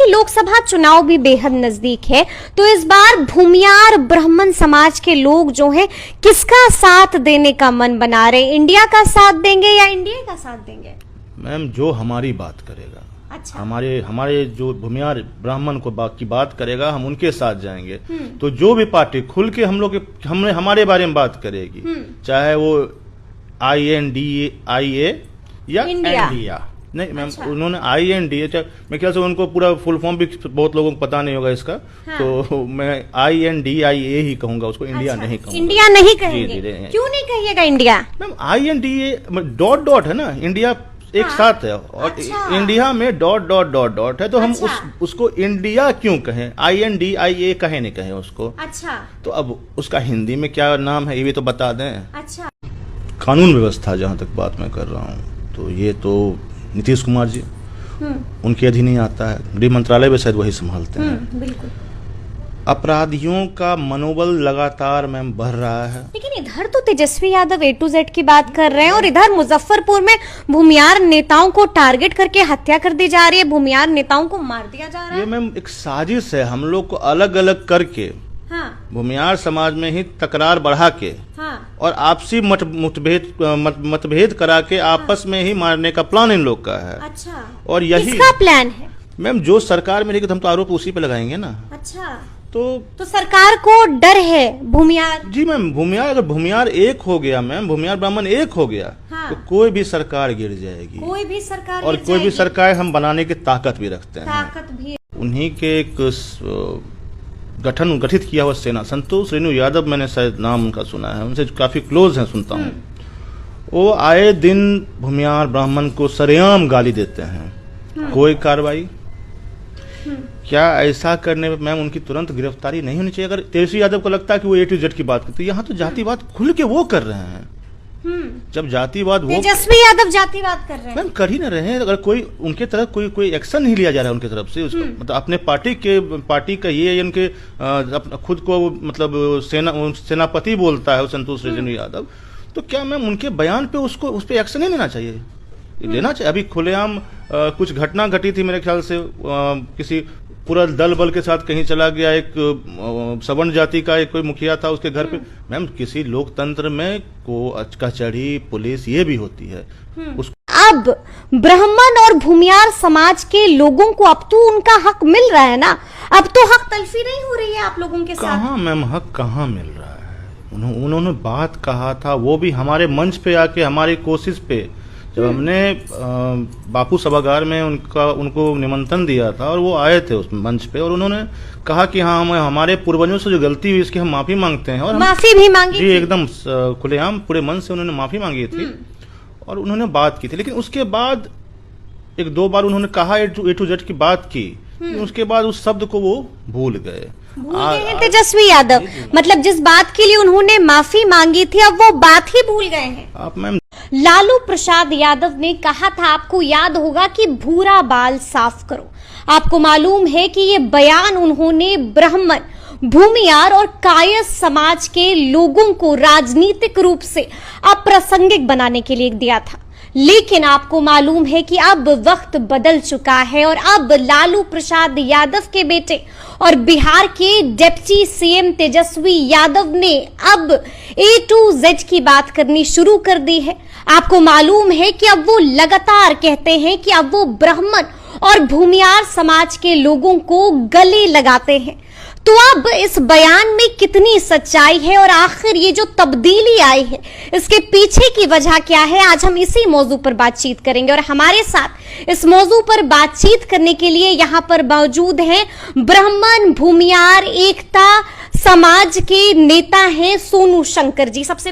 कि लोकसभा चुनाव भी बेहद नजदीक है, तो इस बार भूमियार ब्राह्मण समाज के लोग जो हैं किसका साथ देने का मन बना रहे? इंडिया का साथ देंगे या इंडिया का साथ देंगे? मैम, जो हमारी बात करेगा, अच्छा, हमारे जो भूमियार ब्राह्मण को की बात करेगा, हम उनके साथ जाएंगे। तो जो भी पार्टी खुल के हमारे बारे में बात करेगी, चाहे वो INDIA या इंडिया, नहीं मैम, अच्छा। उन्होंने INDA, मैं ख्याल से उनको पूरा फुल फॉर्म भी बहुत लोगों को पता नहीं होगा इसका, हाँ। तो मैं INDIA ही कहूंगा उसको, इंडिया अच्छा। नहीं कहूंगा। इंडिया नहीं कहेंगे? क्यों नहीं कहिएगा इंडिया? मैम, INDA डॉट है ना, इंडिया एक हाँ। साथ है, और अच्छा। इंडिया में डॉट है, तो हम अच्छा। उसको इंडिया क्यों कहें? INDIA कहे नहीं कहें उसको? अच्छा। तो अब उसका हिंदी में क्या नाम है ये भी तो बता दें। अच्छा। कानून व्यवस्था जहां तक बात मैं कर रहा हूं, तो ये तो नीतीश कुमार जी, उनके अधीन ही आता है, गृह मंत्रालय में शायद वही संभालते हैं। बिल्कुल। अपराधियों का मनोबल लगातार मैम बढ़ रहा है, लेकिन इधर तो Tejashwi Yadav A to Z की बात कर रहे हैं, और इधर मुजफ्फरपुर में भूमियार नेताओं को टारगेट करके हत्या कर दी जा रही है, भूमियार नेताओं को मार दिया जा रहा है। ये मैम एक साजिश है, हम लोग को अलग अलग करके, हाँ। भूमियार समाज में ही तकरार बढ़ा के, हाँ। और आपसी मतभेद करा के आपस में ही मारने का प्लान इन लोग का है। अच्छा। और यही किसका प्लान है मैम? जो सरकार में रहेगी तो हम तो आरोप उसी पे लगाएंगे ना। अच्छा। तो सरकार को डर है भूमियार? जी मैम, अगर भूमियार एक हो गया मैम, भूमियार ब्राह्मण एक हो गया, हाँ। तो कोई भी सरकार गिर जाएगी, कोई भी सरकार हम बनाने की ताकत भी रखते हैं, ताकत भी। उन्हीं के एक गठित किया हुआ सेना, संतोष रेणु यादव, मैंने शायद नाम उनका सुना है, उनसे काफी क्लोज है, सुनता हूँ। वो आए दिन भूमियार ब्राह्मण को सरेआम गाली देते हैं, कोई कार्रवाई? क्या ऐसा करने में मैम उनकी तुरंत गिरफ्तारी नहीं होनी चाहिए? अगर तेजस्वी यादव को लगता है कि वो A to Z की बात करते, यहाँ तो जातिवाद खुल के वो कर रहे हैं। जब जातिवाद वो तेजस्वी यादव जातिवाद कर रहे हैं, मैम कर ही ना रहे हैं। अगर कोई उनके तरफ कोई एक्शन नहीं लिया जा रहा है उनकी तरफ से, मतलब अपने पार्टी का ये उनके खुद को मतलब सेनापति बोलता है संतोष रेणु यादव, तो क्या मैम उनके बयान पे उस पर एक्शन नहीं लेना चाहिए? लेना चाहिए। अभी खुलेआम कुछ घटना घटी थी, मेरे ख्याल से किसी पूरा दल बल के साथ कहीं चला गया एक सवर्ण जाति का एक कोई मुखिया था, उसके घर पे। मैम, किसी लोकतंत्र में कचहरी पुलिस ये भी होती है। अब ब्राह्मण और भूमियार समाज के लोगों को अब तो उनका हक मिल रहा है ना, अब तो हक तलफी नहीं हो रही है आप लोगों के साथ। कहाँ मैम, हक कहाँ मिल रहा है? उन्होंने बात कहा था, वो भी हमारे मंच पे आके, हमारी कोशिश पे, जब हमने बापू सभागार में उनको निमंत्रण दिया था और वो आए थे उस मंच पे, और उन्होंने कहा कि हाँ, हमारे पूर्वजों से जो गलती हुई इसकी हम माफी मांगते हैं, और माफी भी मांगी जी, एकदम खुलेआम पूरे मन से उन्होंने माफी मांगी थी और उन्होंने बात की थी। लेकिन उसके बाद एक दो बार उन्होंने कहा A to Z की बात की, उसके बाद उस शब्द को वो भूल गए हैं तेजस्वी यादव। मतलब जिस बात के लिए उन्होंने माफी मांगी थी, अब वो बात ही भूल गए हैं आप मैम। लालू प्रसाद यादव ने कहा था, आपको याद होगा, कि भूरा बाल साफ करो। आपको मालूम है कि ये बयान उन्होंने ब्राह्मण, भूमियार और कायस्थ समाज के लोगों को राजनीतिक रूप से अप्रासंगिक बनाने के लिए दिया था। लेकिन आपको मालूम है कि अब वक्त बदल चुका है, और अब लालू प्रसाद यादव के बेटे और बिहार के डिप्टी CM तेजस्वी यादव ने अब A to Z की बात करनी शुरू कर दी है। आपको मालूम है कि अब वो लगातार कहते हैं कि अब वो ब्राह्मण और भूमियार समाज के लोगों को गले लगाते हैं। तो अब इस बयान में कितनी सच्चाई है, और आखिर ये जो तब्दीली आई है इसके पीछे की वजह क्या है, आज हम इसी मौजू पर बातचीत करेंगे। और हमारे साथ इस मौजू पर बातचीत करने के लिए यहाँ पर मौजूद हैं ब्राह्मण भूमियार एकता समाज के नेता हैं सोनू शंकर जी। सबसे